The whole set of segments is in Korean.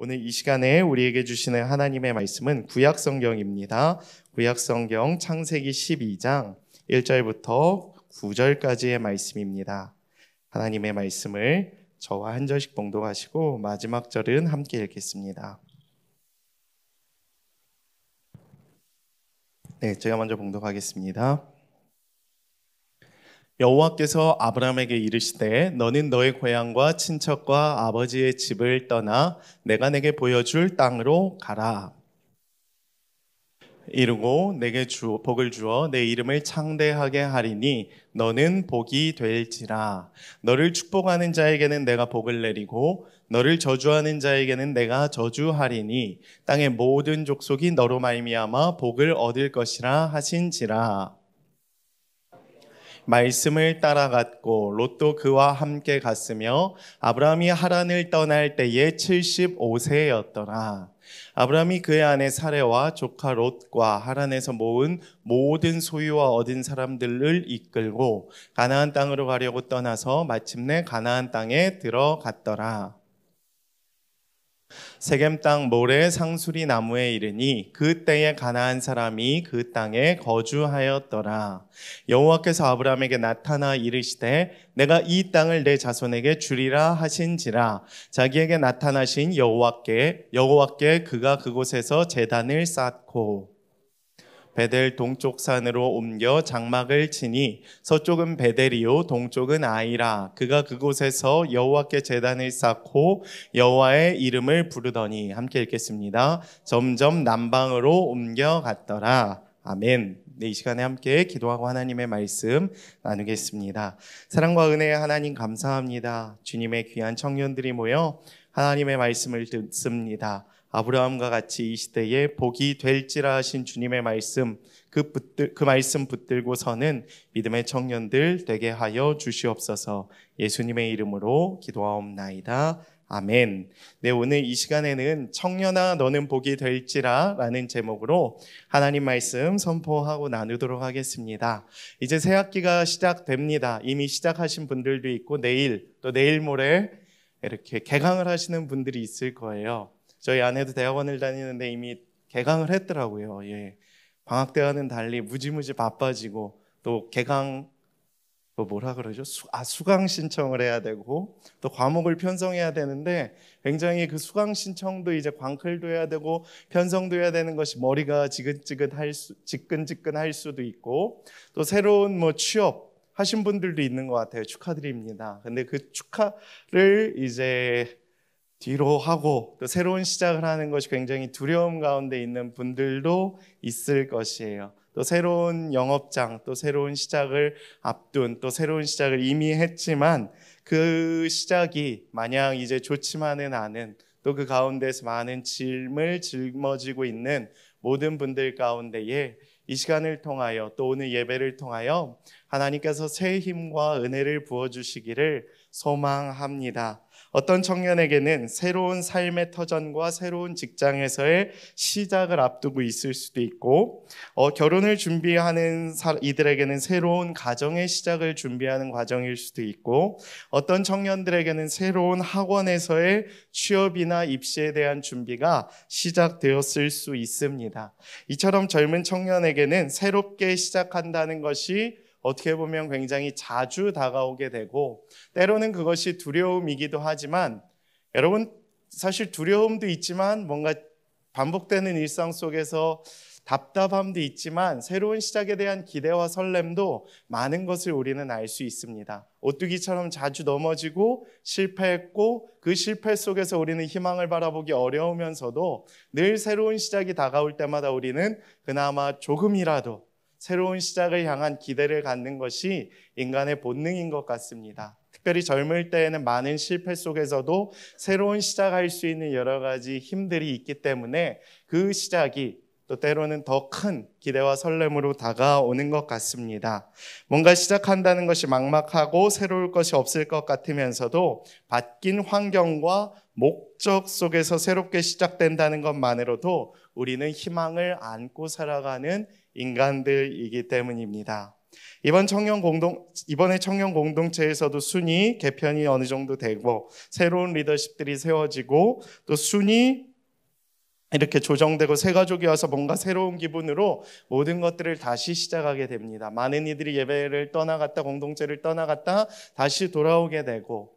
오늘 이 시간에 우리에게 주시는 하나님의 말씀은 구약 성경입니다. 구약 성경 창세기 12장 1절부터 9절까지의 말씀입니다. 하나님의 말씀을 저와 한 절씩 봉독하시고 마지막 절은 함께 읽겠습니다. 제가 먼저 봉독하겠습니다. 여호와께서 아브라함에게 이르시되 너는 너의 고향과 친척과 아버지의 집을 떠나 내가 내게 보여줄 땅으로 가라. 이르고 내게 복을 주어 내 이름을 창대하게 하리니 너는 복이 될지라. 너를 축복하는 자에게는 내가 복을 내리고 너를 저주하는 자에게는 내가 저주하리니 땅의 모든 족속이 너로 말미암아 복을 얻을 것이라 하신지라. 말씀을 따라갔고 롯도 그와 함께 갔으며 아브라함이 하란을 떠날 때에 75세였더라. 아브라함이 그의 아내 사레와 조카 롯과 하란에서 모은 모든 소유와 얻은 사람들을 이끌고 가나안 땅으로 가려고 떠나서 마침내 가나안 땅에 들어갔더라. 세겜 땅 모래 상수리 나무에 이르니 그때에 가나안 사람이 그 땅에 거주하였더라. 여호와께서 아브라함에게 나타나 이르시되 내가 이 땅을 내 자손에게 주리라 하신지라. 자기에게 나타나신 여호와께 그가 그곳에서 제단을 쌓고 베델 동쪽 산으로 옮겨 장막을 치니 서쪽은 베델이요 동쪽은 아이라. 그가 그곳에서 여호와께 제단을 쌓고 여호와의 이름을 부르더니, 함께 읽겠습니다. 점점 남방으로 옮겨갔더라. 아멘. 이 시간에 함께 기도하고 하나님의 말씀 나누겠습니다. 사랑과 은혜의 하나님 감사합니다. 주님의 귀한 청년들이 모여 하나님의 말씀을 듣습니다. 아브라함과 같이 이 시대에 복이 될지라 하신 주님의 말씀, 그 말씀 붙들고 서는 믿음의 청년들 되게 하여 주시옵소서. 예수님의 이름으로 기도하옵나이다. 아멘. 오늘 이 시간에는 청년아 너는 복이 될지라 라는 제목으로 하나님 말씀 선포하고 나누도록 하겠습니다. 이제 새 학기가 시작됩니다. 이미 시작하신 분들도 있고 내일 또 내일 모레 이렇게 개강을 하시는 분들이 있을 거예요. 저희 아내도 대학원을 다니는데 이미 개강을 했더라고요. 방학 때와는 달리 무지무지 바빠지고 또 개강 또 뭐라 그러죠? 수강 신청을 해야 되고 또 과목을 편성해야 되는데 굉장히 그 수강 신청도 이제 광클도 해야 되고 편성도 해야 되는 것이 머리가 지끈지끈할 수도 있고 또 새로운 취업 하신 분들도 있는 것 같아요. 축하드립니다. 근데 그 축하를 이제 뒤로 하고 또 새로운 시작을 하는 것이 굉장히 두려움 가운데 있는 분들도 있을 것이에요. 또 새로운 영업장, 또 새로운 시작을 앞둔, 또 새로운 시작을 이미 했지만 그 시작이 마냥 이제 좋지만은 않은, 또 그 가운데서 많은 짐을 짊어지고 있는 모든 분들 가운데에 이 시간을 통하여 또 오늘 예배를 통하여 하나님께서 새 힘과 은혜를 부어주시기를 소망합니다. 어떤 청년에게는 새로운 삶의 터전과 새로운 직장에서의 시작을 앞두고 있을 수도 있고 결혼을 준비하는 이들에게는 새로운 가정의 시작을 준비하는 과정일 수도 있고 어떤 청년들에게는 새로운 학원에서의 취업이나 입시에 대한 준비가 시작되었을 수 있습니다. 이처럼 젊은 청년에게는 새롭게 시작한다는 것이 어떻게 보면 굉장히 자주 다가오게 되고 때로는 그것이 두려움이기도 하지만 여러분 사실 두려움도 있지만 뭔가 반복되는 일상 속에서 답답함도 있지만 새로운 시작에 대한 기대와 설렘도 많은 것을 우리는 알 수 있습니다. 오뚜기처럼 자주 넘어지고 실패했고 그 실패 속에서 우리는 희망을 바라보기 어려우면서도 늘 새로운 시작이 다가올 때마다 우리는 그나마 조금이라도 새로운 시작을 향한 기대를 갖는 것이 인간의 본능인 것 같습니다. 특별히 젊을 때에는 많은 실패 속에서도 새로운 시작할 수 있는 여러 가지 힘들이 있기 때문에 그 시작이 또 때로는 더 큰 기대와 설렘으로 다가오는 것 같습니다. 뭔가 시작한다는 것이 막막하고 새로울 것이 없을 것 같으면서도 바뀐 환경과 목적 속에서 새롭게 시작된다는 것만으로도 우리는 희망을 안고 살아가는 인간들이기 때문입니다. 이번에 청년 공동체에서도 순위 개편이 어느 정도 되고 새로운 리더십들이 세워지고 또 순위 이렇게 조정되고 새 가족이 와서 뭔가 새로운 기분으로 모든 것들을 다시 시작하게 됩니다. 많은 이들이 예배를 떠나갔다 공동체를 떠나갔다 다시 돌아오게 되고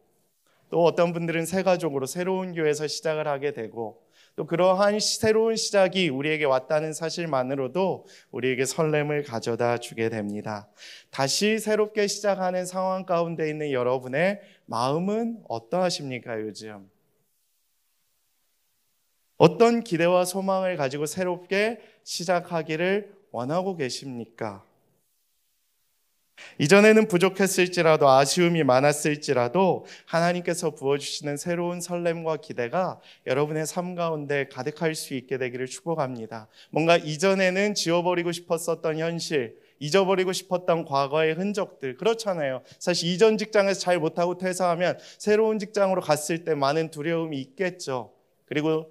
또 어떤 분들은 새 가족으로 새로운 교회에서 시작을 하게 되고 또 그러한 새로운 시작이 우리에게 왔다는 사실만으로도 우리에게 설렘을 가져다 주게 됩니다. 다시 새롭게 시작하는 상황 가운데 있는 여러분의 마음은 어떠하십니까? 요즘 어떤 기대와 소망을 가지고 새롭게 시작하기를 원하고 계십니까? 이전에는 부족했을지라도 아쉬움이 많았을지라도 하나님께서 부어주시는 새로운 설렘과 기대가 여러분의 삶 가운데 가득할 수 있게 되기를 축복합니다. 뭔가 이전에는 지워버리고 싶었었던 현실, 잊어버리고 싶었던 과거의 흔적들, 그렇잖아요. 사실 이전 직장에서 잘 못하고 퇴사하면 새로운 직장으로 갔을 때 많은 두려움이 있겠죠. 그리고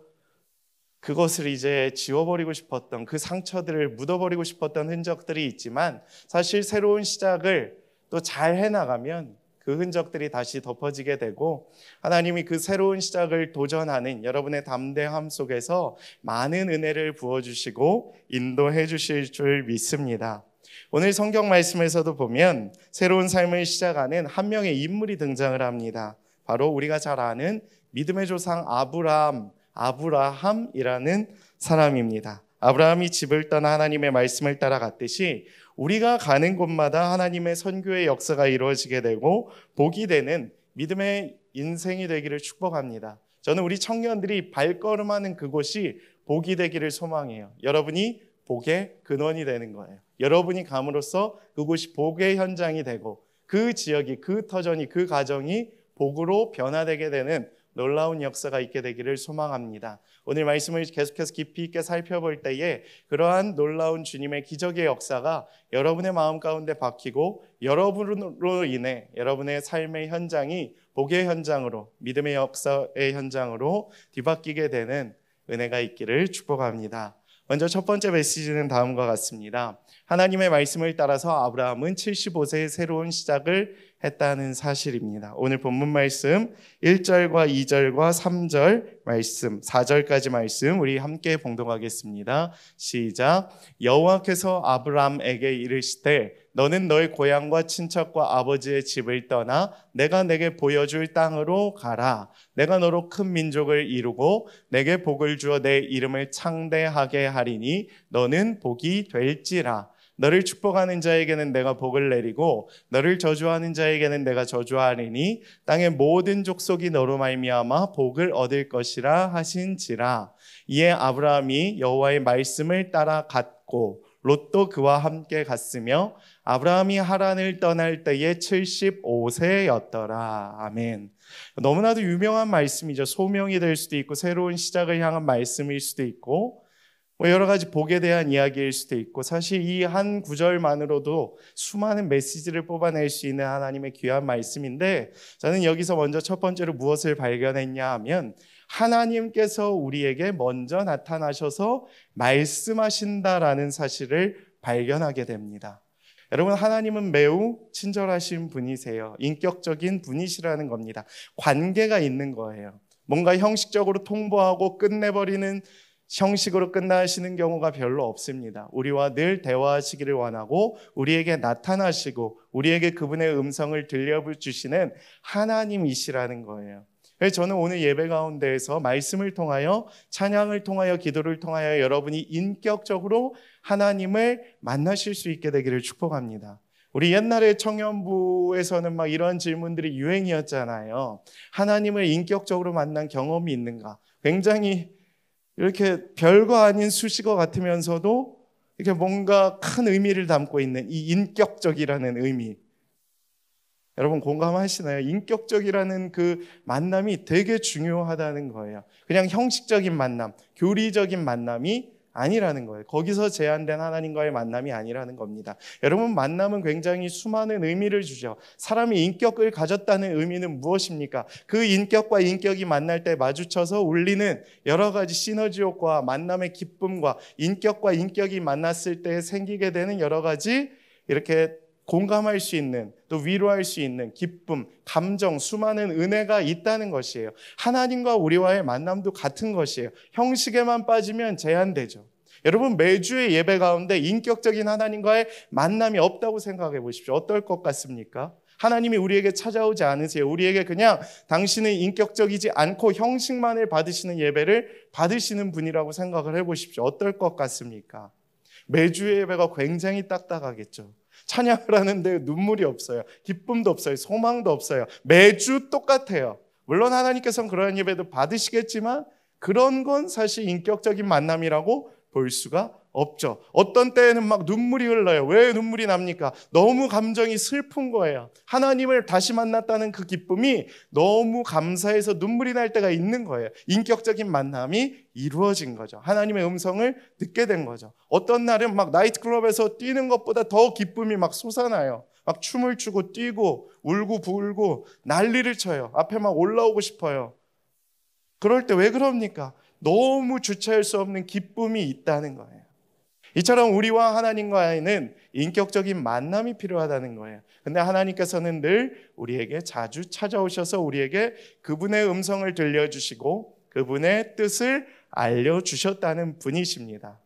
그것을 이제 지워버리고 싶었던 그 상처들을 묻어버리고 싶었던 흔적들이 있지만 사실 새로운 시작을 또 잘 해나가면 그 흔적들이 다시 덮어지게 되고 하나님이 그 새로운 시작을 도전하는 여러분의 담대함 속에서 많은 은혜를 부어주시고 인도해 주실 줄 믿습니다. 오늘 성경 말씀에서도 보면 새로운 삶을 시작하는 한 명의 인물이 등장을 합니다. 바로 우리가 잘 아는 믿음의 조상 아브라함이라는 사람입니다. 아브라함이 집을 떠나 하나님의 말씀을 따라갔듯이 우리가 가는 곳마다 하나님의 선교의 역사가 이루어지게 되고 복이 되는 믿음의 인생이 되기를 축복합니다. 저는 우리 청년들이 발걸음하는 그곳이 복이 되기를 소망해요. 여러분이 복의 근원이 되는 거예요. 여러분이 감으로써 그곳이 복의 현장이 되고 그 지역이, 그 터전이, 그 가정이 복으로 변화되게 되는 놀라운 역사가 있게 되기를 소망합니다. 오늘 말씀을 계속해서 깊이 있게 살펴볼 때에 그러한 놀라운 주님의 기적의 역사가 여러분의 마음 가운데 박히고 여러분으로 인해 여러분의 삶의 현장이 복의 현장으로, 믿음의 역사의 현장으로 뒤바뀌게 되는 은혜가 있기를 축복합니다. 먼저 첫 번째 메시지는 다음과 같습니다. 하나님의 말씀을 따라서 아브라함은 75세의 새로운 시작을 했다는 사실입니다. 오늘 본문 말씀 1절과 2절과 3절 말씀, 4절까지 말씀 우리 함께 봉독하겠습니다. 시작. 여호와께서 아브라함에게 이르시되 너는 너의 고향과 친척과 아버지의 집을 떠나 내가 내게 보여줄 땅으로 가라. 내가 너로 큰 민족을 이루고 내게 복을 주어 내 이름을 창대하게 하리니 너는 복이 될지라. 너를 축복하는 자에게는 내가 복을 내리고 너를 저주하는 자에게는 내가 저주하리니 땅의 모든 족속이 너로 말미암아 복을 얻을 것이라 하신지라. 이에 아브라함이 여호와의 말씀을 따라 갔고 롯도 그와 함께 갔으며 아브라함이 하란을 떠날 때에 75세였더라. 아멘. 너무나도 유명한 말씀이죠. 소명이 될 수도 있고 새로운 시작을 향한 말씀일 수도 있고 여러 가지 복에 대한 이야기일 수도 있고 사실 이 한 구절만으로도 수많은 메시지를 뽑아낼 수 있는 하나님의 귀한 말씀인데 저는 여기서 먼저 첫 번째로 무엇을 발견했냐 하면 하나님께서 우리에게 먼저 나타나셔서 말씀하신다라는 사실을 발견하게 됩니다. 여러분, 하나님은 매우 친절하신 분이세요. 인격적인 분이시라는 겁니다. 관계가 있는 거예요. 뭔가 형식적으로 통보하고 끝내버리는 형식으로 끝나시는 경우가 별로 없습니다. 우리와 늘 대화하시기를 원하고 우리에게 나타나시고 우리에게 그분의 음성을 들려주시는 하나님이시라는 거예요. 그래서 저는 오늘 예배 가운데에서 말씀을 통하여 찬양을 통하여 기도를 통하여 여러분이 인격적으로 하나님을 만나실 수 있게 되기를 축복합니다. 우리 옛날에 청년부에서는 막 이런 질문들이 유행이었잖아요. 하나님을 인격적으로 만난 경험이 있는가? 굉장히 이렇게 별거 아닌 수식어 같으면서도 이렇게 뭔가 큰 의미를 담고 있는 이 인격적이라는 의미. 여러분 공감하시나요? 인격적이라는 그 만남이 되게 중요하다는 거예요. 그냥 형식적인 만남, 교리적인 만남이 아니라는 거예요. 거기서 제한된 하나님과의 만남이 아니라는 겁니다. 여러분, 만남은 굉장히 수많은 의미를 주죠. 사람이 인격을 가졌다는 의미는 무엇입니까? 그 인격과 인격이 만날 때 마주쳐서 울리는 여러 가지 시너지 효과, 만남의 기쁨과 인격과 인격이 만났을 때 생기게 되는 여러 가지 이렇게 공감할 수 있는, 또 위로할 수 있는 기쁨, 감정, 수많은 은혜가 있다는 것이에요. 하나님과 우리와의 만남도 같은 것이에요. 형식에만 빠지면 제한되죠. 여러분, 매주의 예배 가운데 인격적인 하나님과의 만남이 없다고 생각해 보십시오. 어떨 것 같습니까? 하나님이 우리에게 찾아오지 않으세요. 우리에게 그냥 당신은 인격적이지 않고 형식만을 받으시는 예배를 받으시는 분이라고 생각을 해보십시오. 어떨 것 같습니까? 매주의 예배가 굉장히 딱딱하겠죠. 찬양을 하는데 눈물이 없어요. 기쁨도 없어요. 소망도 없어요. 매주 똑같아요. 물론 하나님께서는 그러한 예배도 받으시겠지만 그런 건 사실 인격적인 만남이라고 볼 수가 없죠. 어떤 때에는 막 눈물이 흘러요. 왜 눈물이 납니까? 너무 감정이 슬픈 거예요. 하나님을 다시 만났다는 그 기쁨이 너무 감사해서 눈물이 날 때가 있는 거예요. 인격적인 만남이 이루어진 거죠. 하나님의 음성을 듣게 된 거죠. 어떤 날은 막 나이트클럽에서 뛰는 것보다 더 기쁨이 막 솟아나요. 막 춤을 추고 뛰고 울고 불고 난리를 쳐요. 앞에 막 올라오고 싶어요. 그럴 때 왜 그럽니까? 너무 주체할 수 없는 기쁨이 있다는 거예요. 이처럼 우리와 하나님과는 인격적인 만남이 필요하다는 거예요. 근데 하나님께서는 늘 우리에게 자주 찾아오셔서 우리에게 그분의 음성을 들려주시고 그분의 뜻을 알려주셨다는 분이십니다.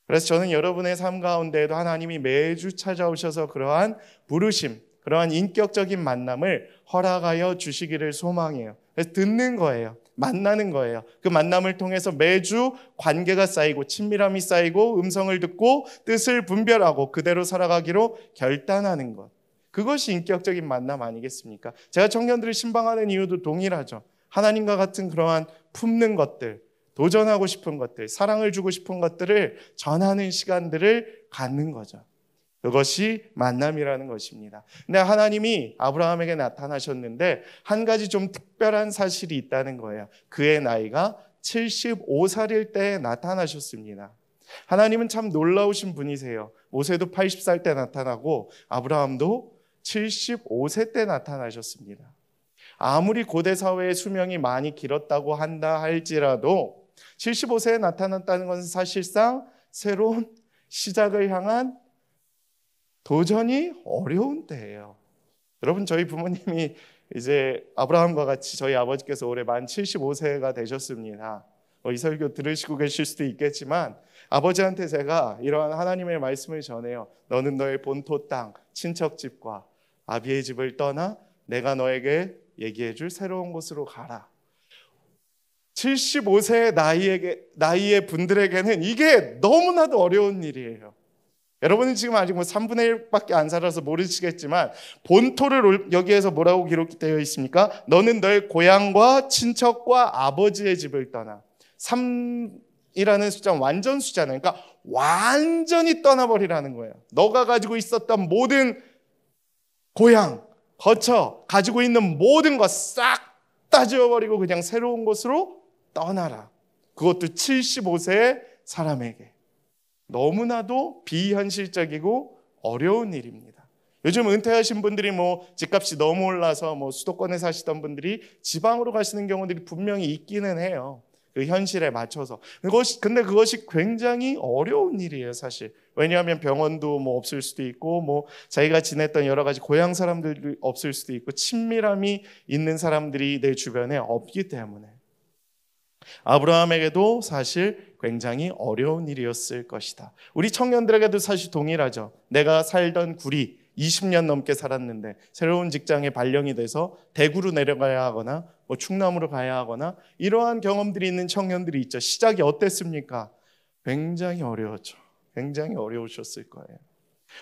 그래서 저는 여러분의 삶 가운데에도 하나님이 매주 찾아오셔서 그러한 부르심, 그러한 인격적인 만남을 허락하여 주시기를 소망해요. 그래서 듣는 거예요. 만나는 거예요. 그 만남을 통해서 매주 관계가 쌓이고 친밀함이 쌓이고 음성을 듣고 뜻을 분별하고 그대로 살아가기로 결단하는 것. 그것이 인격적인 만남 아니겠습니까? 제가 청년들을 신방하는 이유도 동일하죠. 하나님과 같은 그러한 품는 것들, 도전하고 싶은 것들, 사랑을 주고 싶은 것들을 전하는 시간들을 갖는 거죠. 그것이 만남이라는 것입니다. 근데 하나님이 아브라함에게 나타나셨는데 한 가지 좀 특별한 사실이 있다는 거예요. 그의 나이가 75살일 때 나타나셨습니다. 하나님은 참 놀라우신 분이세요. 모세도 80살 때 나타나고 아브라함도 75세 때 나타나셨습니다. 아무리 고대 사회의 수명이 많이 길었다고 한다 할지라도 75세에 나타났다는 것은 사실상 새로운 시작을 향한 도전이 어려운 때예요. 여러분, 저희 부모님이 이제 아브라함과 같이 저희 아버지께서 올해 만 75세가 되셨습니다. 이 설교 들으시고 계실 수도 있겠지만 아버지한테 제가 이러한 하나님의 말씀을 전해요. 너는 너의 본토 땅, 친척집과 아비의 집을 떠나 내가 너에게 얘기해 줄 새로운 곳으로 가라. 75세의 나이의 분들에게는 이게 너무나도 어려운 일이에요. 여러분은 지금 아직 3분의 1밖에 안 살아서 모르시겠지만 본토를 여기에서 뭐라고 기록되어 있습니까? 너는 너의 고향과 친척과 아버지의 집을 떠나. 3이라는 숫자는 완전 숫자는 그러니까 완전히 떠나버리라는 거예요. 너가 가지고 있었던 모든 고향, 거처, 가지고 있는 모든 것 싹 다 지워버리고 그냥 새로운 곳으로 떠나라. 그것도 75세의 사람에게. 너무나도 비현실적이고 어려운 일입니다. 요즘 은퇴하신 분들이 집값이 너무 올라서 수도권에 사시던 분들이 지방으로 가시는 경우들이 분명히 있기는 해요. 그 현실에 맞춰서. 근데 그것이 굉장히 어려운 일이에요, 사실. 왜냐하면 병원도 없을 수도 있고, 자기가 지냈던 여러 가지 고향 사람들이 없을 수도 있고, 친밀함이 있는 사람들이 내 주변에 없기 때문에. 아브라함에게도 사실 굉장히 어려운 일이었을 것이다. 우리 청년들에게도 사실 동일하죠. 내가 살던 구리 20년 넘게 살았는데 새로운 직장에 발령이 돼서 대구로 내려가야 하거나 충남으로 가야 하거나 이러한 경험들이 있는 청년들이 있죠. 시작이 어땠습니까? 굉장히 어려웠죠. 굉장히 어려우셨을 거예요.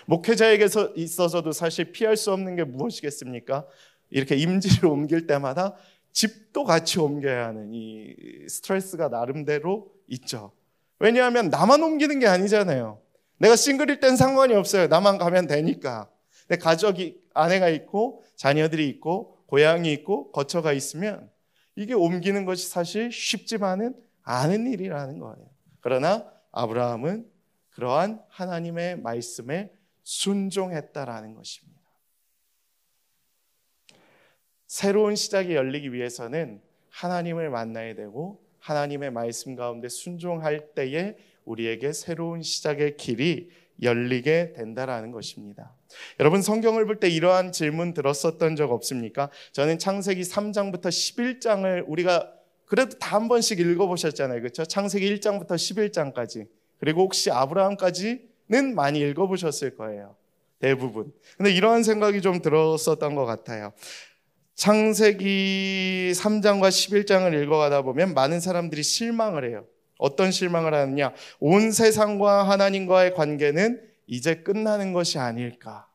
목회자에게 있어서도 사실 피할 수 없는 게 무엇이겠습니까? 이렇게 임지를 옮길 때마다 집도 같이 옮겨야 하는 이 스트레스가 나름대로 있죠. 왜냐하면 나만 옮기는 게 아니잖아요. 내가 싱글일 땐 상관이 없어요. 나만 가면 되니까. 내 가족이, 아내가 있고 자녀들이 있고 고향이 있고 거처가 있으면 이게 옮기는 것이 사실 쉽지만은 않은 일이라는 거예요. 그러나 아브라함은 그러한 하나님의 말씀에 순종했다라는 것입니다. 새로운 시작이 열리기 위해서는 하나님을 만나야 되고 하나님의 말씀 가운데 순종할 때에 우리에게 새로운 시작의 길이 열리게 된다라는 것입니다. 여러분, 성경을 볼 때 이러한 질문 들었었던 적 없습니까? 저는 창세기 3장부터 11장을 우리가 그래도 다 한 번씩 읽어보셨잖아요. 그렇죠? 창세기 1장부터 11장까지. 그리고 혹시 아브라함까지는 많이 읽어보셨을 거예요. 대부분. 근데 이러한 생각이 좀 들었었던 것 같아요. 창세기 3장과 11장을 읽어가다 보면 많은 사람들이 실망을 해요. 어떤 실망을 하느냐? 온 세상과 하나님과의 관계는 이제 끝나는 것이 아닐까.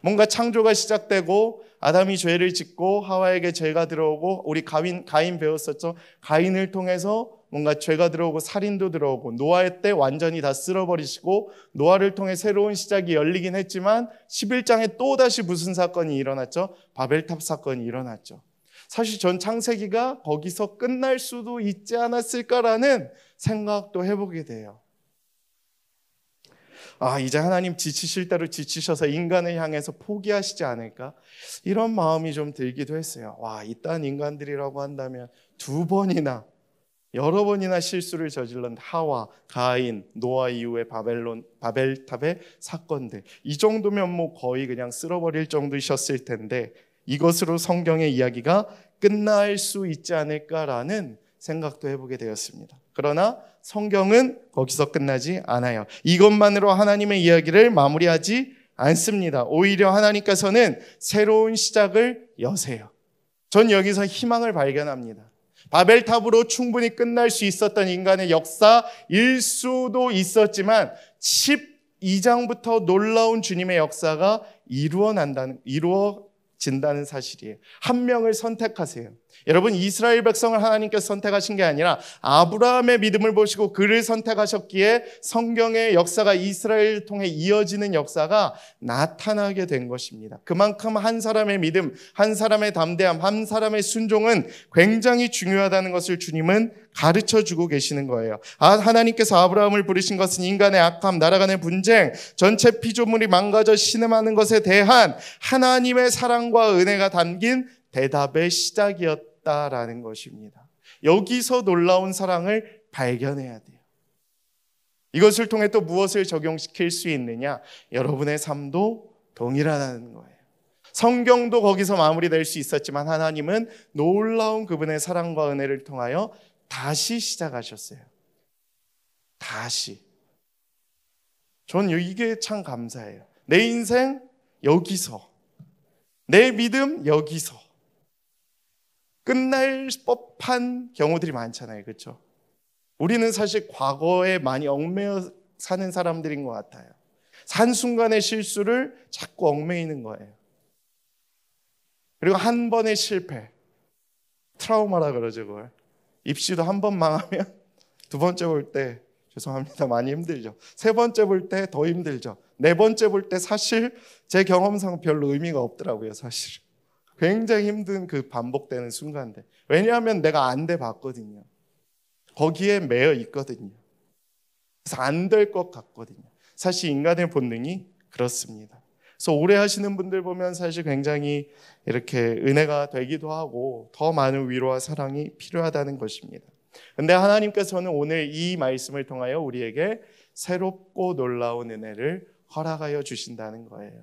뭔가 창조가 시작되고 아담이 죄를 짓고 하와에게 죄가 들어오고, 우리 가인 배웠었죠. 가인을 통해서 뭔가 죄가 들어오고 살인도 들어오고, 노아의 때 완전히 다 쓸어버리시고 노아를 통해 새로운 시작이 열리긴 했지만 11장에 또다시 무슨 사건이 일어났죠? 바벨탑 사건이 일어났죠. 사실 전 창세기가 거기서 끝날 수도 있지 않았을까라는 생각도 해보게 돼요. 이제 하나님 지치실 대로 지치셔서 인간을 향해서 포기하시지 않을까? 이런 마음이 좀 들기도 했어요. 이딴 인간들이라고 한다면 여러 번이나 실수를 저질른 하와, 가인, 노아 이후의 바벨탑의 사건들, 이 정도면 뭐 거의 그냥 쓸어버릴 정도이셨을 텐데 이것으로 성경의 이야기가 끝날 수 있지 않을까라는 생각도 해보게 되었습니다. 그러나 성경은 거기서 끝나지 않아요. 이것만으로 하나님의 이야기를 마무리하지 않습니다. 오히려 하나님께서는 새로운 시작을 여세요. 전 여기서 희망을 발견합니다. 바벨탑으로 충분히 끝날 수 있었던 인간의 역사일 수도 있었지만 12장부터 놀라운 주님의 역사가 이루어진다는 사실이에요. 한 명을 선택하세요. 여러분, 이스라엘 백성을 하나님께서 선택하신 게 아니라 아브라함의 믿음을 보시고 그를 선택하셨기에 성경의 역사가 이스라엘을 통해 이어지는 역사가 나타나게 된 것입니다. 그만큼 한 사람의 믿음, 한 사람의 담대함, 한 사람의 순종은 굉장히 중요하다는 것을 주님은 가르쳐주고 계시는 거예요. 하나님께서 아브라함을 부르신 것은 인간의 악함, 나라 간의 분쟁, 전체 피조물이 망가져 신음하는 것에 대한 하나님의 사랑과 은혜가 담긴 대답의 시작이었다라는 것입니다. 여기서 놀라운 사랑을 발견해야 돼요. 이것을 통해 또 무엇을 적용시킬 수 있느냐? 여러분의 삶도 동일하다는 거예요. 성경도 거기서 마무리될 수 있었지만 하나님은 놀라운 그분의 사랑과 은혜를 통하여 다시 시작하셨어요. 다시. 전 이게 참 감사해요. 내 인생 여기서, 내 믿음 여기서. 끝날 법한 경우들이 많잖아요. 그렇죠? 우리는 사실 과거에 많이 얽매여 사는 사람들인 것 같아요. 한순간의 실수를 자꾸 얽매이는 거예요. 그리고 한 번의 실패, 트라우마라 그러죠. 그걸. 입시도 한 번 망하면 두 번째 볼 때 죄송합니다, 많이 힘들죠. 세 번째 볼 때 더 힘들죠. 네 번째 볼 때 사실 제 경험상 별로 의미가 없더라고요. 사실 굉장히 힘든 그 반복되는 순간들. 왜냐하면 내가 안 돼 봤거든요. 거기에 매여 있거든요. 그래서 안 될 것 같거든요. 사실 인간의 본능이 그렇습니다. 그래서 오래 하시는 분들 보면 사실 굉장히 이렇게 은혜가 되기도 하고 더 많은 위로와 사랑이 필요하다는 것입니다. 그런데 하나님께서는 오늘 이 말씀을 통하여 우리에게 새롭고 놀라운 은혜를 허락하여 주신다는 거예요.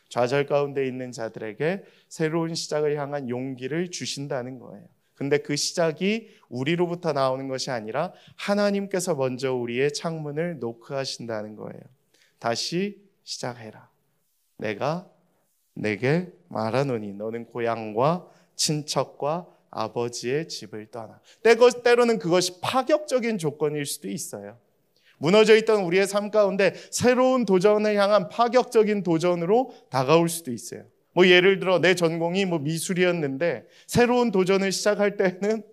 좌절 가운데 있는 자들에게 새로운 시작을 향한 용기를 주신다는 거예요. 근데 그 시작이 우리로부터 나오는 것이 아니라 하나님께서 먼저 우리의 창문을 노크하신다는 거예요. 다시 시작해라. 내가 내게 말하노니 너는 고향과 친척과 아버지의 집을 떠나. 때로는 그것이 파격적인 조건일 수도 있어요. 무너져 있던 우리의 삶 가운데 새로운 도전을 향한 파격적인 도전으로 다가올 수도 있어요. 예를 들어 내 전공이 미술이었는데 새로운 도전을 시작할 때는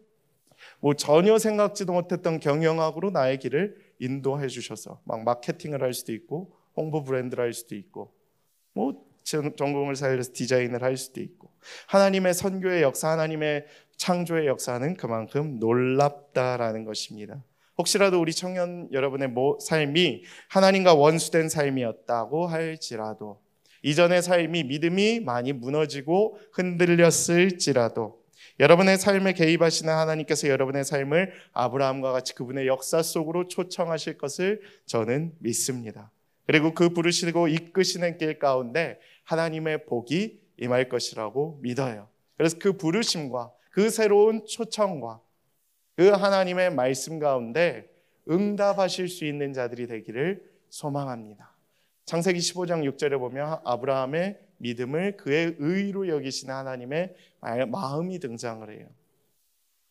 전혀 생각지도 못했던 경영학으로 나의 길을 인도해 주셔서 막 마케팅을 할 수도 있고 홍보 브랜드를 할 수도 있고 전공을 살려서 디자인을 할 수도 있고, 하나님의 선교의 역사, 하나님의 창조의 역사는 그만큼 놀랍다라는 것입니다. 혹시라도 우리 청년 여러분의 삶이 하나님과 원수된 삶이었다고 할지라도, 이전의 삶이 믿음이 많이 무너지고 흔들렸을지라도 여러분의 삶에 개입하시는 하나님께서 여러분의 삶을 아브라함과 같이 그분의 역사 속으로 초청하실 것을 저는 믿습니다. 그리고 그 부르시고 이끄시는 길 가운데 하나님의 복이 임할 것이라고 믿어요. 그래서 그 부르심과 그 새로운 초청과 그 하나님의 말씀 가운데 응답하실 수 있는 자들이 되기를 소망합니다. 창세기 15장 6절에 보면 아브라함의 믿음을 그의 의로 여기시는 하나님의 마음이 등장을 해요.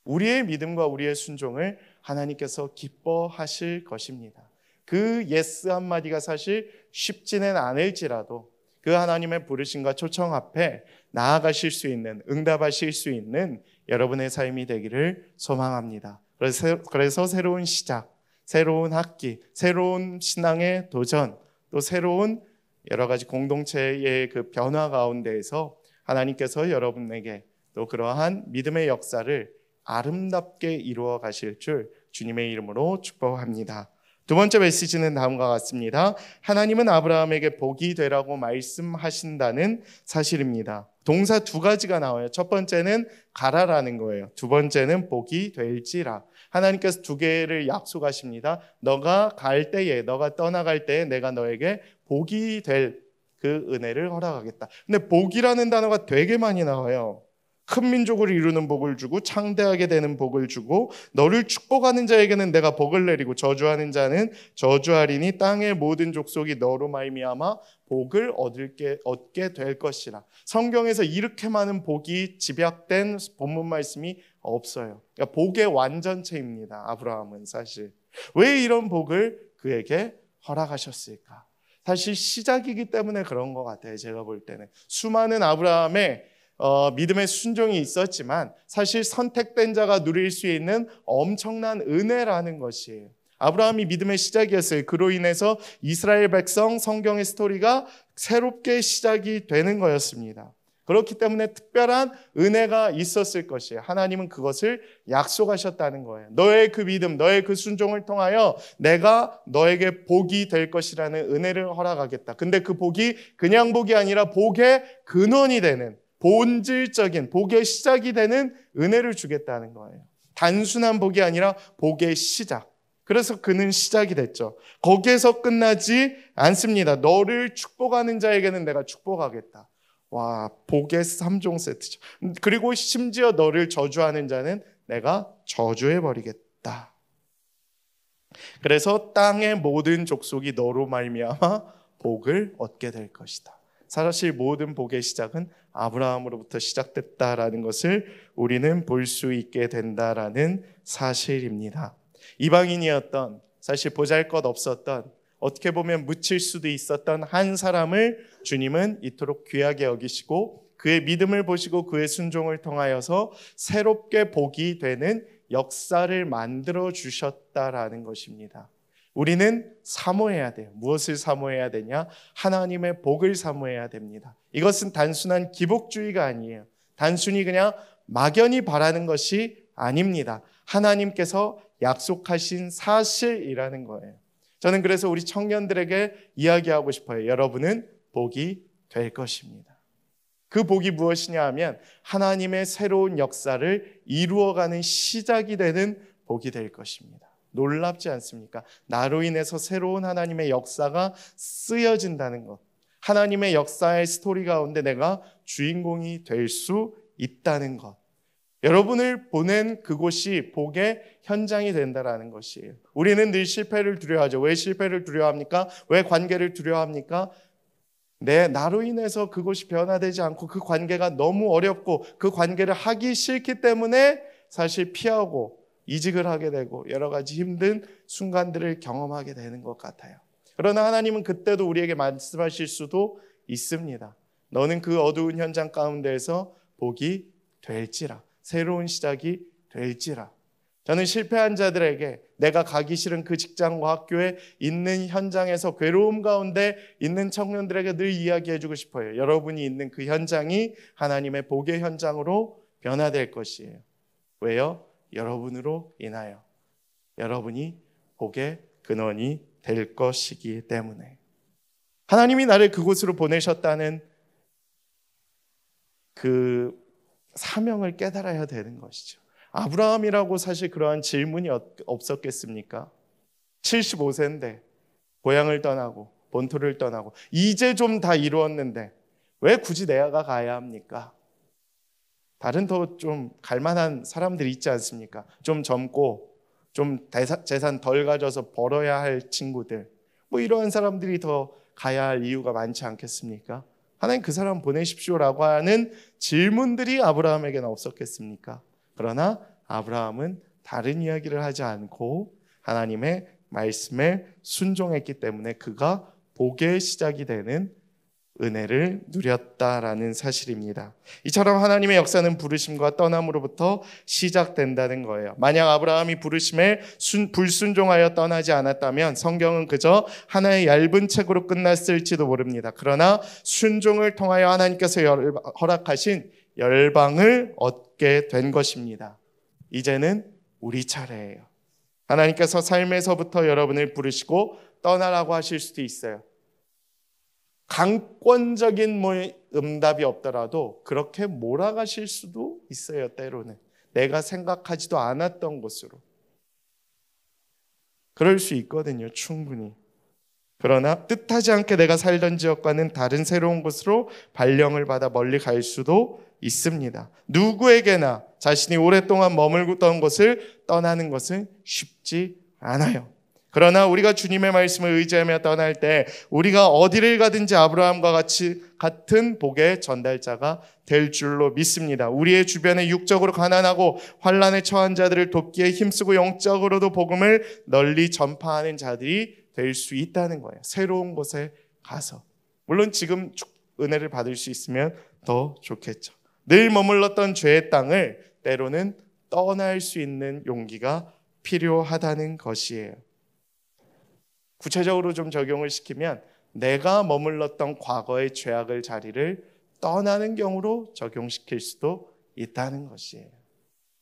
우리의 믿음과 우리의 순종을 하나님께서 기뻐하실 것입니다. 그 예스 한마디가 사실 쉽지는 않을지라도 그 하나님의 부르심과 초청 앞에 나아가실 수 있는, 응답하실 수 있는 여러분의 삶이 되기를 소망합니다. 그래서 새로운 시작, 새로운 학기, 새로운 신앙의 도전, 또 새로운 여러 가지 공동체의 그 변화 가운데에서 하나님께서 여러분에게 또 그러한 믿음의 역사를 아름답게 이루어 가실 줄 주님의 이름으로 축복합니다. 두 번째 메시지는 다음과 같습니다. 하나님은 아브라함에게 복이 되라고 말씀하신다는 사실입니다. 동사 두 가지가 나와요. 첫 번째는 가라라는 거예요. 두 번째는 복이 될지라. 하나님께서 두 개를 약속하십니다. 너가 갈 때에, 너가 떠나갈 때에 내가 너에게 복이 될 그 은혜를 허락하겠다. 근데 복이라는 단어가 되게 많이 나와요. 큰 민족을 이루는 복을 주고 창대하게 되는 복을 주고 너를 축복하는 자에게는 내가 복을 내리고 저주하는 자는 저주하리니 땅의 모든 족속이 너로 말미암아 복을 얻게 될 것이라. 성경에서 이렇게 많은 복이 집약된 본문 말씀이 없어요. 그러니까 복의 완전체입니다. 아브라함은 사실 왜 이런 복을 그에게 허락하셨을까? 사실 시작이기 때문에 그런 것 같아요. 제가 볼 때는 수많은 아브라함의 믿음의 순종이 있었지만 사실 선택된 자가 누릴 수 있는 엄청난 은혜라는 것이에요. 아브라함이 믿음의 시작이었어요. 그로 인해서 이스라엘 백성 성경의 스토리가 새롭게 시작이 되는 거였습니다. 그렇기 때문에 특별한 은혜가 있었을 것이에요. 하나님은 그것을 약속하셨다는 거예요. 너의 그 믿음, 너의 그 순종을 통하여 내가 너에게 복이 될 것이라는 은혜를 허락하겠다. 근데 그 복이 그냥 복이 아니라 복의 근원이 되는, 본질적인 복의 시작이 되는 은혜를 주겠다는 거예요. 단순한 복이 아니라 복의 시작. 그래서 그는 시작이 됐죠. 거기에서 끝나지 않습니다. 너를 축복하는 자에게는 내가 축복하겠다. 와, 복의 3종 세트죠. 그리고 심지어 너를 저주하는 자는 내가 저주해버리겠다. 그래서 땅의 모든 족속이 너로 말미암아 복을 얻게 될 것이다. 사실 모든 복의 시작은 아브라함으로부터 시작됐다라는 것을 우리는 볼 수 있게 된다라는 사실입니다. 이방인이었던, 사실 보잘것없었던, 어떻게 보면 묻힐 수도 있었던 한 사람을 주님은 이토록 귀하게 여기시고 그의 믿음을 보시고 그의 순종을 통하여서 새롭게 복이 되는 역사를 만들어 주셨다라는 것입니다. 우리는 사모해야 돼요. 무엇을 사모해야 되냐? 하나님의 복을 사모해야 됩니다. 이것은 단순한 기복주의가 아니에요. 단순히 그냥 막연히 바라는 것이 아닙니다. 하나님께서 약속하신 사실이라는 거예요. 저는 그래서 우리 청년들에게 이야기하고 싶어요. 여러분은 복이 될 것입니다. 그 복이 무엇이냐 하면 하나님의 새로운 역사를 이루어가는 시작이 되는 복이 될 것입니다. 놀랍지 않습니까? 나로 인해서 새로운 하나님의 역사가 쓰여진다는 것. 하나님의 역사의 스토리 가운데 내가 주인공이 될 수 있다는 것. 여러분을 보낸 그곳이 복의 현장이 된다는 것이에요. 우리는 늘 실패를 두려워하죠. 왜 실패를 두려워합니까? 왜 관계를 두려워합니까? 나로 인해서 그곳이 변화되지 않고 그 관계가 너무 어렵고 그 관계를 하기 싫기 때문에 사실 피하고 이직을 하게 되고 여러 가지 힘든 순간들을 경험하게 되는 것 같아요. 그러나 하나님은 그때도 우리에게 말씀하실 수도 있습니다. 너는 그 어두운 현장 가운데에서 복이 될지라. 새로운 시작이 될지라. 저는 실패한 자들에게 내가 가기 싫은 그 직장과 학교에 있는 현장에서 괴로움 가운데 있는 청년들에게 늘 이야기해주고 싶어요. 여러분이 있는 그 현장이 하나님의 복의 현장으로 변화될 것이에요. 왜요? 여러분으로 인하여 여러분이 복의 근원이 될 것이기 때문에. 하나님이 나를 그곳으로 보내셨다는 그 사명을 깨달아야 되는 것이죠. 아브라함이라고 사실 그러한 질문이 없었겠습니까? 75세인데 고향을 떠나고 본토를 떠나고 이제 좀 다 이루었는데 왜 굳이 내가 가야 합니까? 다른 더 좀 갈만한 사람들이 있지 않습니까? 좀 젊고 좀 재산 덜 가져서 벌어야 할 친구들, 뭐 이러한 사람들이 더 가야 할 이유가 많지 않겠습니까? 하나님 그 사람 보내십시오라고 하는 질문들이 아브라함에게는 없었겠습니까? 그러나 아브라함은 다른 이야기를 하지 않고 하나님의 말씀에 순종했기 때문에 그가 복의 시작이 되는 은혜를 누렸다라는 사실입니다. 이처럼 하나님의 역사는 부르심과 떠남으로부터 시작된다는 거예요. 만약 아브라함이 부르심에 불순종하여 떠나지 않았다면 성경은 그저 하나의 얇은 책으로 끝났을지도 모릅니다. 그러나 순종을 통하여 하나님께서 허락하신 열방을 얻게 된 것입니다. 이제는 우리 차례예요. 하나님께서 삶에서부터 여러분을 부르시고 떠나라고 하실 수도 있어요. 강권적인 응답이 없더라도 그렇게 몰아가실 수도 있어요. 때로는 내가 생각하지도 않았던 곳으로 그럴 수 있거든요. 충분히. 그러나 뜻하지 않게 내가 살던 지역과는 다른 새로운 곳으로 발령을 받아 멀리 갈 수도 있습니다. 누구에게나 자신이 오랫동안 머물던 곳을 떠나는 것은 쉽지 않아요. 그러나 우리가 주님의 말씀을 의지하며 떠날 때 우리가 어디를 가든지 아브라함과 같은 복의 전달자가 될 줄로 믿습니다. 우리의 주변에 육적으로 가난하고 환난에 처한 자들을 돕기에 힘쓰고 영적으로도 복음을 널리 전파하는 자들이 될 수 있다는 거예요. 새로운 곳에 가서. 물론 지금 은혜를 받을 수 있으면 더 좋겠죠. 늘 머물렀던 죄의 땅을 때로는 떠날 수 있는 용기가 필요하다는 것이에요. 구체적으로 좀 적용을 시키면 내가 머물렀던 과거의 죄악의 자리를 떠나는 경우로 적용시킬 수도 있다는 것이에요.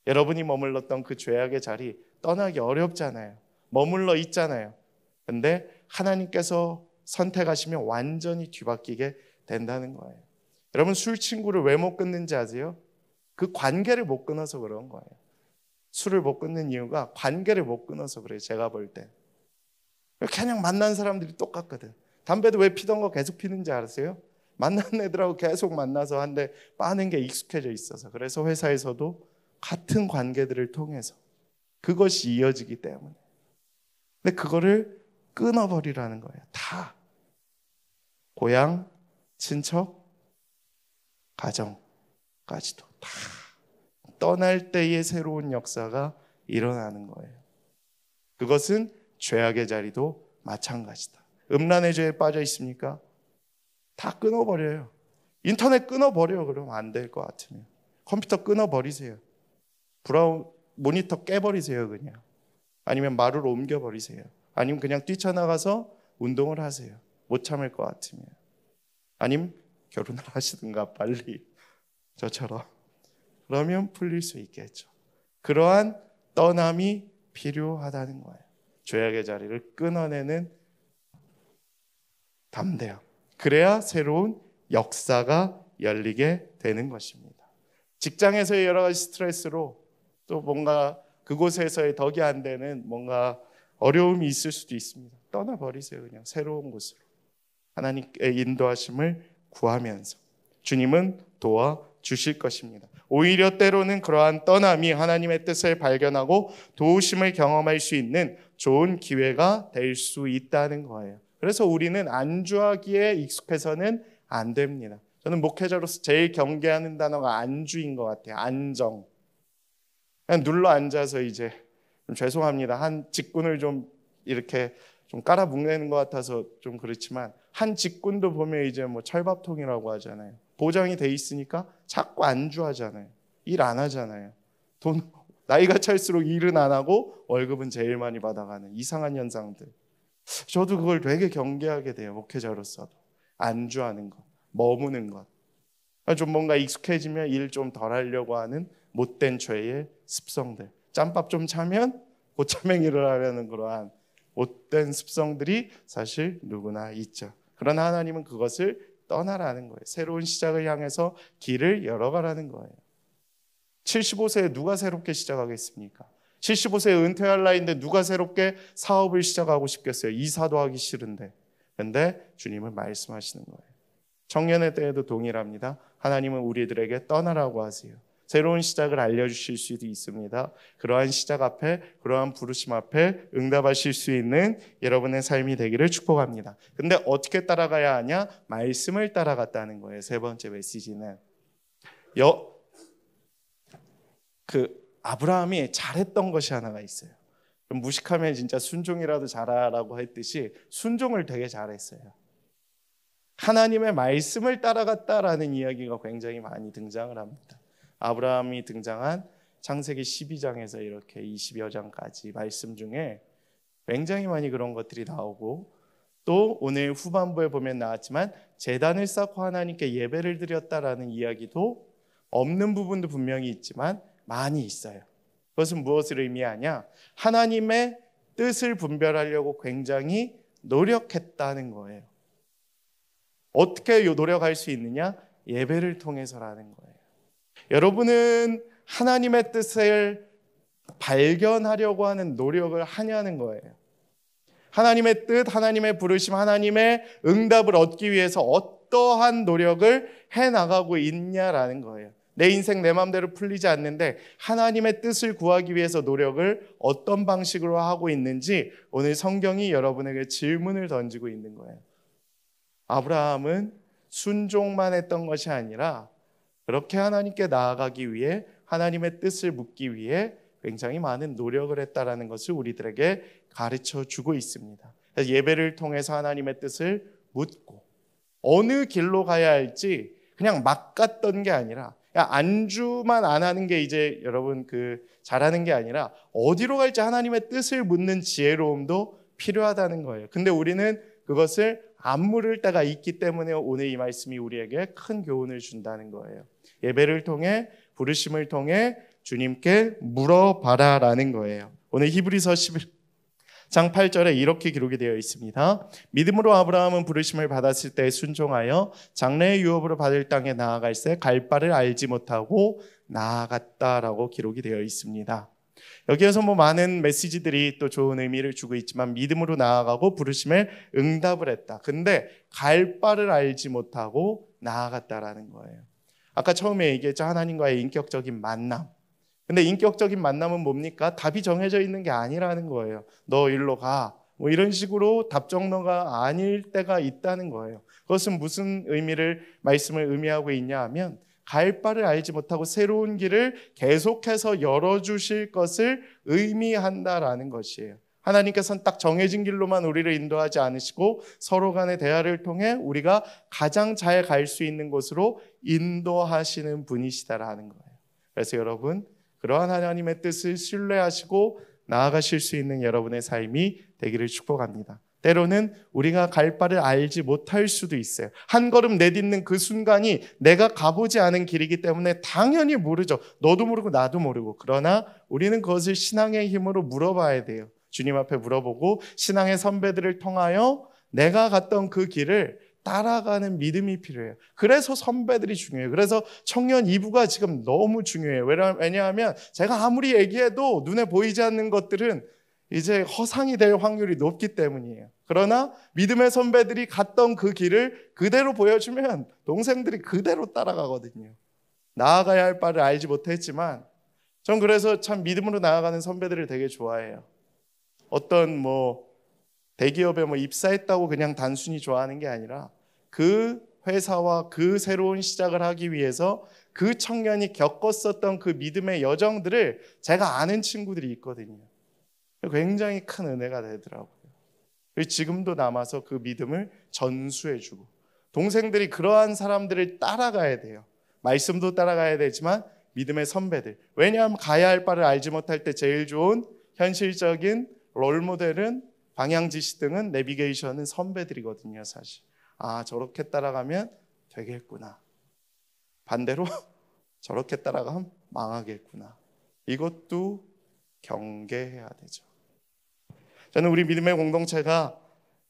여러분이 머물렀던 그 죄악의 자리 떠나기 어렵잖아요. 머물러 있잖아요. 근데 하나님께서 선택하시면 완전히 뒤바뀌게 된다는 거예요. 여러분 술 친구를 왜 못 끊는지 아세요? 그 관계를 못 끊어서 그런 거예요. 술을 못 끊는 이유가 관계를 못 끊어서 그래요. 제가 볼 때. 그냥 만난 사람들이 똑같거든. 담배도 왜 피던 거 계속 피는지 아세요? 만난 애들하고 계속 만나서 한 대 빠는 게 익숙해져 있어서. 그래서 회사에서도 같은 관계들을 통해서 그것이 이어지기 때문에. 근데 그거를 끊어버리라는 거예요. 다. 고향, 친척, 가정까지도 다. 떠날 때의 새로운 역사가 일어나는 거예요. 그것은 죄악의 자리도 마찬가지다. 음란의 죄에 빠져 있습니까? 다 끊어버려요. 인터넷 끊어버려요. 그러면 안 될 것 같으면. 컴퓨터 끊어버리세요. 모니터 깨버리세요. 그냥. 아니면 마루로 옮겨버리세요. 아니면 그냥 뛰쳐나가서 운동을 하세요. 못 참을 것 같으면. 아니면 결혼을 하시든가 빨리. 저처럼. 그러면 풀릴 수 있겠죠. 그러한 떠남이 필요하다는 거예요. 죄악의 자리를 끊어내는 담대함. 그래야 새로운 역사가 열리게 되는 것입니다. 직장에서의 여러 가지 스트레스로 또 뭔가 그곳에서의 덕이 안 되는 뭔가 어려움이 있을 수도 있습니다. 떠나버리세요. 그냥 새로운 곳으로. 하나님의 인도하심을 구하면서 주님은 도와주실 것입니다. 오히려 때로는 그러한 떠남이 하나님의 뜻을 발견하고 도우심을 경험할 수 있는 좋은 기회가 될 수 있다는 거예요. 그래서 우리는 안주하기에 익숙해서는 안 됩니다. 저는 목회자로서 제일 경계하는 단어가 안주인 것 같아요. 안정. 그냥 눌러 앉아서 이제 좀 죄송합니다. 한 직군을 좀 이렇게 좀 깔아뭉개는 것 같아서 좀 그렇지만 한 직군도 보면 이제 뭐 철밥통이라고 하잖아요. 보장이 돼 있으니까 자꾸 안주하잖아요. 일 안 하잖아요. 나이가 찰수록 일은 안 하고 월급은 제일 많이 받아가는 이상한 현상들. 저도 그걸 되게 경계하게 돼요. 목회자로서도. 안주하는 것, 머무는 것. 좀 뭔가 익숙해지면 일 좀 덜 하려고 하는 못된 죄의 습성들. 짬밥 좀 차면 고참행위를 하려는 그러한 못된 습성들이 사실 누구나 있죠. 그러나 하나님은 그것을 떠나라는 거예요. 새로운 시작을 향해서 길을 열어가라는 거예요. 75세에 누가 새롭게 시작하겠습니까? 75세에 은퇴할 나이인데 누가 새롭게 사업을 시작하고 싶겠어요? 이사도 하기 싫은데. 근데 주님은 말씀하시는 거예요. 청년의 때에도 동일합니다. 하나님은 우리들에게 떠나라고 하세요. 새로운 시작을 알려주실 수도 있습니다. 그러한 시작 앞에, 그러한 부르심 앞에 응답하실 수 있는 여러분의 삶이 되기를 축복합니다. 근데 어떻게 따라가야 하냐? 말씀을 따라갔다는 거예요. 세 번째 메시지는 아브라함이 잘했던 것이 하나가 있어요. 무식하면 진짜 순종이라도 잘하라고 했듯이 순종을 되게 잘했어요. 하나님의 말씀을 따라갔다라는 이야기가 굉장히 많이 등장을 합니다. 아브라함이 등장한 창세기 12장에서 이렇게 20여 장까지 말씀 중에 굉장히 많이 그런 것들이 나오고, 또 오늘 후반부에 보면 나왔지만 제단을 쌓고 하나님께 예배를 드렸다라는 이야기도 없는 부분도 분명히 있지만 많이 있어요. 그것은 무엇을 의미하냐? 하나님의 뜻을 분별하려고 굉장히 노력했다는 거예요. 어떻게 노력할 수 있느냐? 예배를 통해서라는 거예요. 여러분은 하나님의 뜻을 발견하려고 하는 노력을 하냐는 거예요. 하나님의 뜻, 하나님의 부르심, 하나님의 응답을 얻기 위해서 어떠한 노력을 해나가고 있냐라는 거예요. 내 인생 내 마음대로 풀리지 않는데 하나님의 뜻을 구하기 위해서 노력을 어떤 방식으로 하고 있는지 오늘 성경이 여러분에게 질문을 던지고 있는 거예요. 아브라함은 순종만 했던 것이 아니라 그렇게 하나님께 나아가기 위해, 하나님의 뜻을 묻기 위해 굉장히 많은 노력을 했다라는 것을 우리들에게 가르쳐 주고 있습니다. 그래서 예배를 통해서 하나님의 뜻을 묻고 어느 길로 가야 할지 그냥 막 갔던 게 아니라, 안주만 안 하는 게 이제 여러분 잘하는 게 아니라 어디로 갈지 하나님의 뜻을 묻는 지혜로움도 필요하다는 거예요. 근데 우리는 그것을 안 물을 때가 있기 때문에 오늘 이 말씀이 우리에게 큰 교훈을 준다는 거예요. 예배를 통해, 부르심을 통해 주님께 물어봐라라는 거예요. 오늘 히브리서 11장 8절에 이렇게 기록이 되어 있습니다. 믿음으로 아브라함은 부르심을 받았을 때 순종하여 장래의 유업으로 받을 땅에 나아갈새 갈 바를 알지 못하고 나아갔다라고 기록이 되어 있습니다. 여기에서 많은 메시지들이 또 좋은 의미를 주고 있지만 믿음으로 나아가고 부르심에 응답을 했다. 근데 갈 바를 알지 못하고 나아갔다라는 거예요. 아까 처음에 얘기했죠. 하나님과의 인격적인 만남. 근데 인격적인 만남은 뭡니까? 답이 정해져 있는 게 아니라는 거예요. 너 일로 가. 이런 식으로 답정너가 아닐 때가 있다는 거예요. 그것은 무슨 말씀을 의미하고 있냐 하면 갈 바를 알지 못하고 새로운 길을 계속해서 열어주실 것을 의미한다라는 것이에요. 하나님께서는 딱 정해진 길로만 우리를 인도하지 않으시고 서로 간의 대화를 통해 우리가 가장 잘 갈 수 있는 곳으로 인도하시는 분이시다라는 거예요. 그래서 여러분, 그러한 하나님의 뜻을 신뢰하시고 나아가실 수 있는 여러분의 삶이 되기를 축복합니다. 때로는 우리가 갈 바를 알지 못할 수도 있어요. 한 걸음 내딛는 그 순간이 내가 가보지 않은 길이기 때문에 당연히 모르죠. 너도 모르고 나도 모르고. 그러나 우리는 그것을 신앙의 힘으로 물어봐야 돼요. 주님 앞에 물어보고 신앙의 선배들을 통하여 내가 갔던 그 길을 따라가는 믿음이 필요해요. 그래서 선배들이 중요해요. 그래서 청년 2부가 지금 너무 중요해요. 왜냐하면 제가 아무리 얘기해도 눈에 보이지 않는 것들은 이제 허상이 될 확률이 높기 때문이에요. 그러나 믿음의 선배들이 갔던 그 길을 그대로 보여주면 동생들이 그대로 따라가거든요. 나아가야 할 바를 알지 못했지만 전 그래서 참 믿음으로 나아가는 선배들을 되게 좋아해요. 어떤 대기업에 입사했다고 그냥 단순히 좋아하는 게 아니라 그 회사와 그 새로운 시작을 하기 위해서 그 청년이 겪었었던 그 믿음의 여정들을 제가 아는 친구들이 있거든요. 굉장히 큰 은혜가 되더라고요. 지금도 남아서 그 믿음을 전수해주고 동생들이 그러한 사람들을 따라가야 돼요. 말씀도 따라가야 되지만 믿음의 선배들. 왜냐하면 가야 할 바를 알지 못할 때 제일 좋은 현실적인 롤모델은 방향지시등은 내비게이션은 선배들이거든요. 사실 저렇게 따라가면 되겠구나, 반대로 저렇게 따라가면 망하겠구나, 이것도 경계해야 되죠. 저는 우리 믿음의 공동체가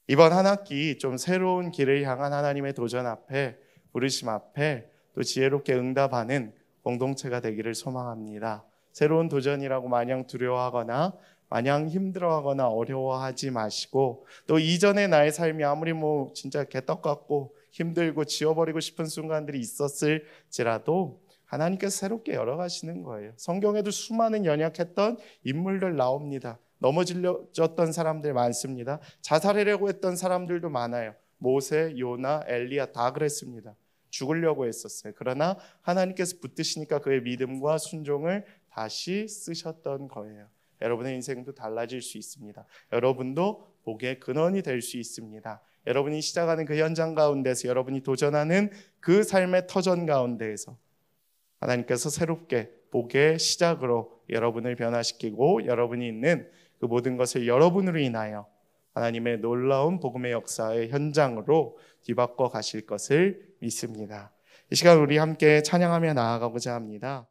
이번 한 학기 좀 새로운 길을 향한 하나님의 도전 앞에, 부르심 앞에 또 지혜롭게 응답하는 공동체가 되기를 소망합니다. 새로운 도전이라고 마냥 두려워하거나 마냥 힘들어하거나 어려워하지 마시고, 또 이전의 나의 삶이 아무리 진짜 개떡 같고 힘들고 지워버리고 싶은 순간들이 있었을지라도 하나님께서 새롭게 열어가시는 거예요. 성경에도 수많은 연약했던 인물들 나옵니다. 넘어졌던 사람들 많습니다. 자살하려고 했던 사람들도 많아요. 모세, 요나, 엘리야 다 그랬습니다. 죽으려고 했었어요. 그러나 하나님께서 붙드시니까 그의 믿음과 순종을 다시 쓰셨던 거예요. 여러분의 인생도 달라질 수 있습니다. 여러분도 복의 근원이 될 수 있습니다. 여러분이 시작하는 그 현장 가운데서, 여러분이 도전하는 그 삶의 터전 가운데에서 하나님께서 새롭게 복의 시작으로 여러분을 변화시키고, 여러분이 있는 그 모든 것을 여러분으로 인하여 하나님의 놀라운 복음의 역사의 현장으로 뒤바꿔 가실 것을 믿습니다. 이 시간 우리 함께 찬양하며 나아가고자 합니다.